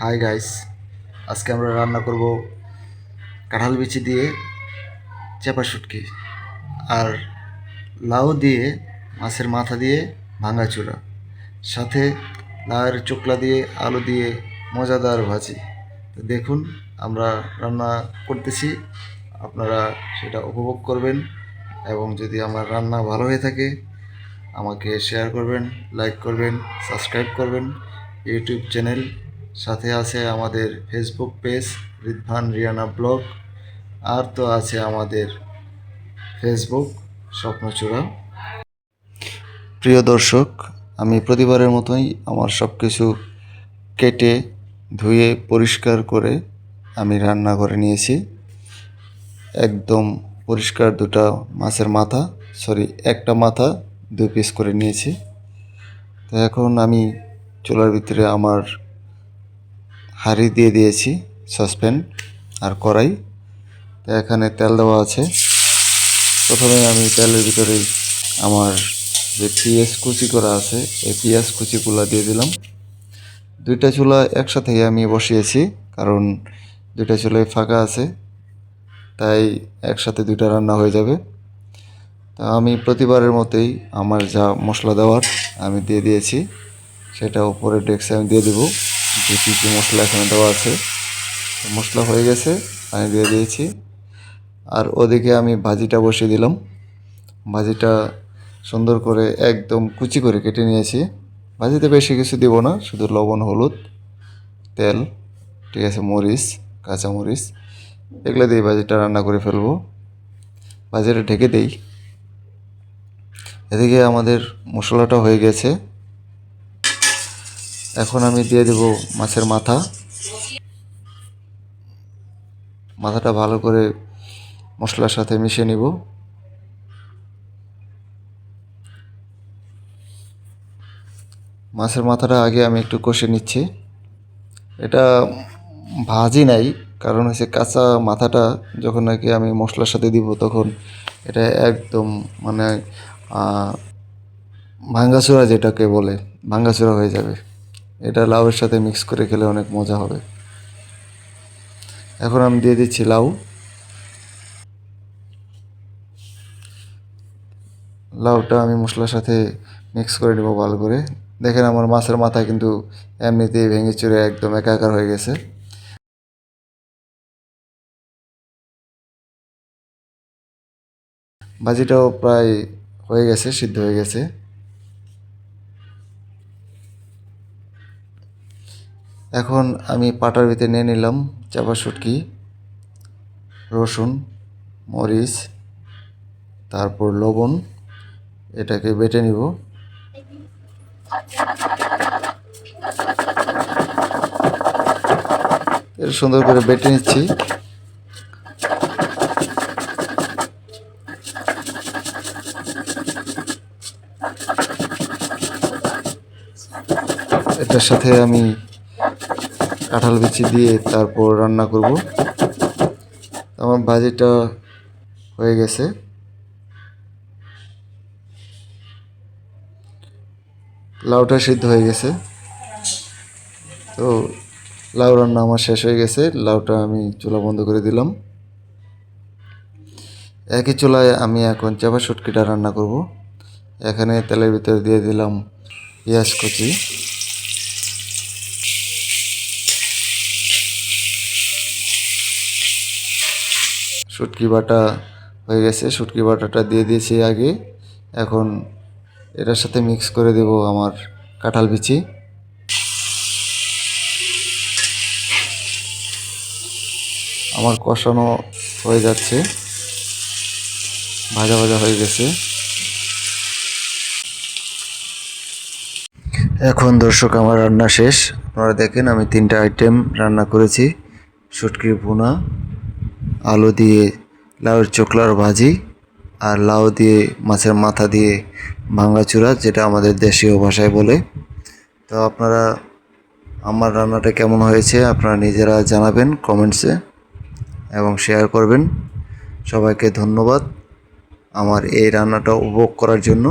Hi guys, আজকে আমরা রান্না করব কাঁঠাল বিচি দিয়ে চাপা শুটকি আর লাউ দিয়ে মাছের মাথা দিয়ে ভাঙাচোরা, সাথে লাউয়ের চোকলা দিয়ে আলু দিয়ে মজাদার ভাজি। তো দেখুন আমরা রান্না করতেছি, আপনারা সেটা উপভোগ করবেন এবং যদি আমার রান্না ভালো হয়ে থাকে আমাকে শেয়ার করবেন, লাইক করবেন, সাবস্ক্রাইব করবেন ইউটিউব চ্যানেল, সাথে আছে আমাদের ফেসবুক পেজ রিদভান রিয়ানা ব্লগ, আর তো আছে আমাদের ফেসবুক স্বপ্নচূড়া। প্রিয় দর্শক, আমি প্রতিবারের মতোই আমার সব কিছু কেটে ধুয়ে পরিষ্কার করে আমি রান্না করে নিয়েছি। একদম পরিষ্কার দুটা মাছের মাথা, একটা মাথা 2 পিস করে নিয়েছি। তো এখন আমি চুলার ভিতরে আমার হাঁড়ি দিয়ে দিয়েছি, সসপ্যান আর কড়াই। তো এখানে তেল দেওয়া আছে। প্রথমে আমি তেলের ভিতরে আমার যে পেঁয়াজ কুচি করা আছে এই পেঁয়াজ কুচিগুলো দিয়ে দিলাম। 2টা চুলা একসাথে আমি বসিয়েছি, কারণ 2টা চুলাই ফাঁকা আছে, তাই একসাথে 2টা রান্না হয়ে যাবে। তা আমি প্রতিবারের মতোই আমার যা মশলা দেওয়ার আমি দিয়ে দিয়েছি, সেটা উপরে ডেস্কে আমি দিয়ে দেবো যে কী কী মশলা এখানে দেওয়া আছে। মশলা হয়ে গেছে, আমি দিয়ে দিয়েছি। আর ওদিকে আমি ভাজিটা বসিয়ে দিলাম। ভাজিটা সুন্দর করে একদম কুচি করে কেটে নিয়েছি। ভাজিতে বেশি কিছু দিব না, শুধু লবণ, হলুদ, তেল, ঠিক আছে, মরিচ, কাঁচামরিচ, এগুলো দিয়ে ভাজিটা রান্না করে ফেলবো। ভাজিটা ঢেকে দেই। এদিকে আমাদের মশলাটা হয়ে গেছে। এখন আমি দিয়ে দেব মাছের মাথা। মাথাটা ভালো করে মশলার সাথে মিশিয়ে নিব। মাছের মাথাটা আগে আমি একটু কষে নিচ্ছি। এটা ভাজি নাই, কারণ হচ্ছে কাঁচা মাথাটা যখন নাকি আমি মশলার সাথে দিব তখন এটা একদম মানে ভাঙ্গাচোরা, যেটাকে বলে ভাঙ্গাচোরা হয়ে যাবে। এটা লাউয়ের সাথে মিক্স করে খেলে অনেক মজা হবে। এখন আমি দিয়ে দিচ্ছি লাউ। লাউটা আমি মশলার সাথে মিক্স করে নেব ভালো করে। দেখেন আমার মাছের মাথা কিন্তু এমনিতেই ভেঙে চুরে একদম একাকার হয়ে গেছে। ভাজিটাও প্রায় হয়ে গেছে, সিদ্ধ হয়ে গেছে। এখন আমি পাটার ভিতরে নিয়ে নিলাম চাপা শুটকি, রসুন, মরিচ, তারপর লবণ, এটাকে বেটে নিব। এর সুন্দর করে বেটে নিচ্ছি। এটার সাথে আমি কাঁঠাল বিচি দিয়ে তারপর রান্না করব। আমার ভাজিটা হয়ে গেছে। লাউটা সিদ্ধ হয়ে গেছে। তো লাউ রান্না আমার শেষ হয়ে গেছে। লাউটা আমি চুলা বন্ধ করে দিলাম। একই চুলায় আমি এখন চাপা শুটকিটা রান্না করব। এখানে তেলের ভিতরে দিয়ে দিলাম পেঁয়াজ কুচি, শুটকি বাটা হয়ে গেছে। শুটকি বাটাটা দিয়ে দিয়েছি আগে। এখন এটার সাথে মিক্স করে দেব আমার কাঁঠাল বিচি। আমার কষানো হয়ে যাচ্ছে, ভাজা ভাজা হয়ে গেছে। এখন দর্শক আমার রান্না শেষ। আপনারা দেখেন আমি 3টা আইটেম রান্না করেছি: শুটকির ভুনা, আলু দিয়ে লাউয়ের চোকলার ভাজি, আর লাউ দিয়ে মাছের মাথা দিয়ে ভাঙ্গাচুরা, যেটা আমাদের দেশীয় ভাষায় বলে। তো আপনারা আমার রান্নাটা কেমন হয়েছে আপনারা নিজেরা জানাবেন কমেন্টসে এবং শেয়ার করবেন। সবাইকে ধন্যবাদ আমার এই রান্নাটা উপভোগ করার জন্য।